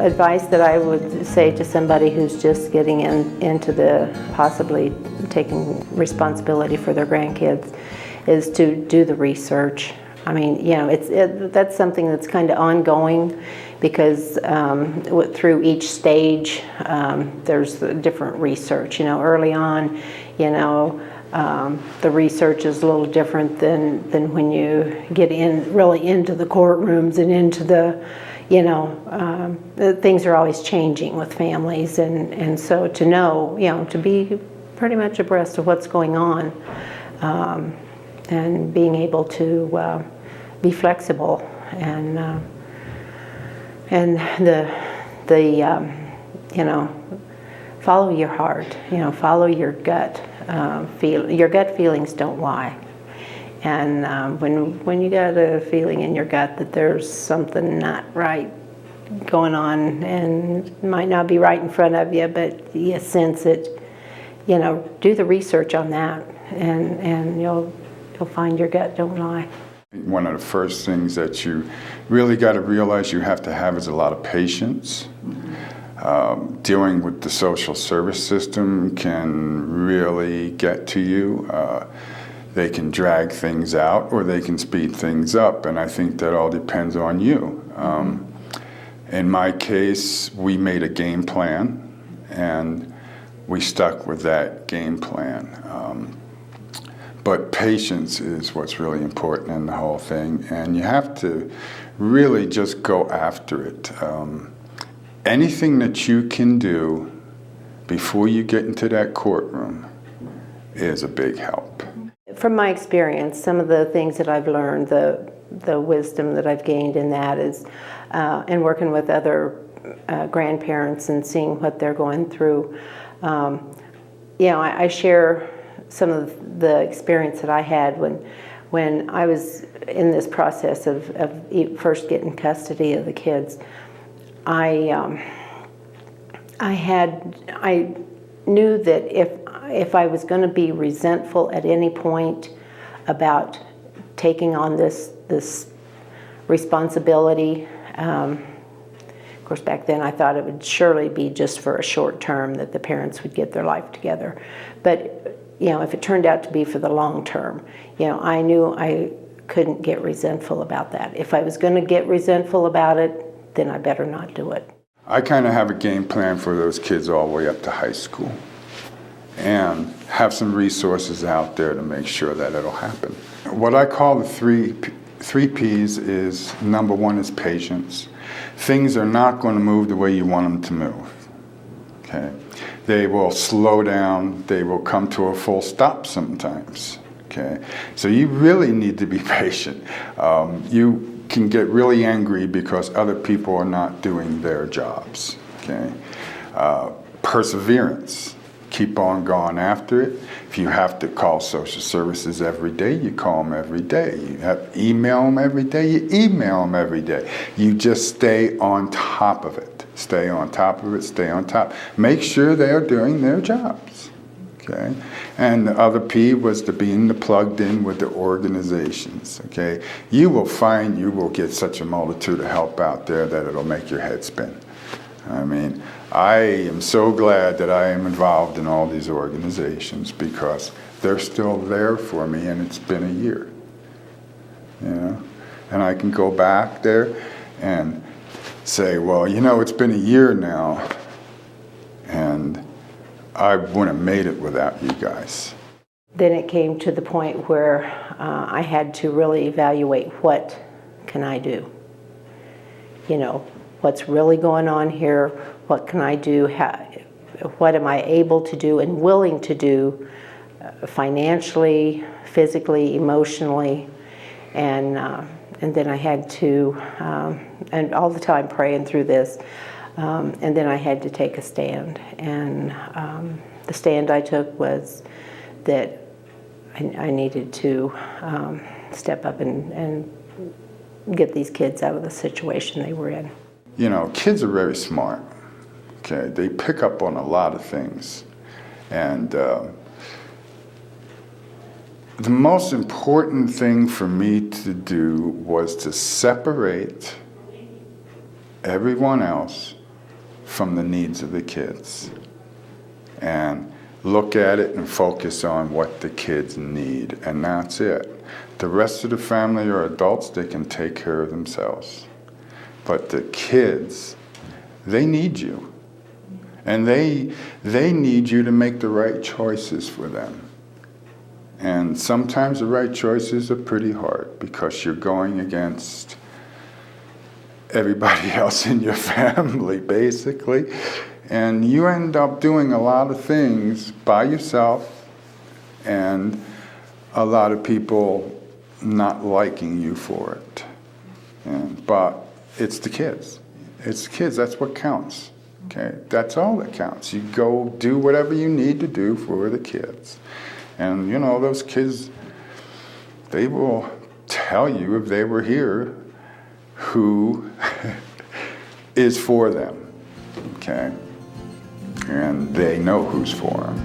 advice that I would say to somebody who's just getting into the possibly taking responsibility for their grandkids is to do the research. I mean, you know, that's something that's kind of ongoing because through each stage there's different research. You know, early on, you know, the research is a little different than when you get really into the courtrooms and into the, you know, things are always changing with families, and so to know, you know, to be pretty much abreast of what's going on, and being able to be flexible and you know, follow your heart, you know, follow your gut. Your gut feelings don't lie, and when you got a feeling in your gut that there's something not right going on, and it might not be right in front of you, but you sense it, you know, do the research on that, and you'll find your gut don't lie. One of the first things that you really got to realize you have to have is a lot of patience. Dealing with the social service system can really get to you. They can drag things out or they can speed things up, and I think that all depends on you. In my case, we made a game plan and we stuck with that game plan. But patience is what's really important in the whole thing, and you have to really just go after it. Anything that you can do before you get into that courtroom is a big help. From my experience, some of the things that I've learned, the wisdom that I've gained in that is, and working with other grandparents and seeing what they're going through. You know, I share some of the experience that I had when I was in this process of first getting custody of the kids. I knew that if I was going to be resentful at any point about taking on this responsibility, of course back then I thought it would surely be just for a short term that the parents would get their life together, but you know, if it turned out to be for the long term, you know, I knew I couldn't get resentful about that. If I was going to get resentful about it, then I better not do it. I kind of have a game plan for those kids all the way up to high school and have some resources out there to make sure that it'll happen. What I call the three P's is, number one is patience. Things are not going to move the way you want them to move. Okay? They will slow down, they will come to a full stop sometimes. Okay? So you really need to be patient. You can get really angry because other people are not doing their jobs. Okay? Perseverance. Keep on going after it. If you have to call social services every day, you call them every day. You have to email them every day, you email them every day. You just stay on top of it. Stay on top of it, stay on top. Make sure they are doing their jobs. Okay? And the other P was to being plugged in with the organizations. Okay? You will find you will get such a multitude of help out there that it'll make your head spin. I mean, I am so glad that I am involved in all these organizations because they're still there for me, and it's been a year. You know? And I can go back there and say, well, you know, it's been a year now, and I wouldn't have made it without you guys. Then it came to the point where I had to really evaluate, what can I do? You know, what's really going on here? What can I do? What am I able to do and willing to do financially, physically, emotionally? And then I had to, and all the time praying through this, and then I had to take a stand. And the stand I took was that I needed to step up and get these kids out of the situation they were in. You know, kids are very smart. Okay, they pick up on a lot of things, and the most important thing for me to do was to separate everyone else from the needs of the kids and look at it and focus on what the kids need, and that's it. The rest of the family are adults, they can take care of themselves. But the kids, they need you. And they need you to make the right choices for them. And sometimes the right choices are pretty hard because you're going against everybody else in your family, basically. And you end up doing a lot of things by yourself and a lot of people not liking you for it. But it's the kids. It's the kids, that's what counts. Okay, that's all that counts. You go do whatever you need to do for the kids. And you know, those kids, they will tell you if they were here who is for them. Okay? And they know who's for them.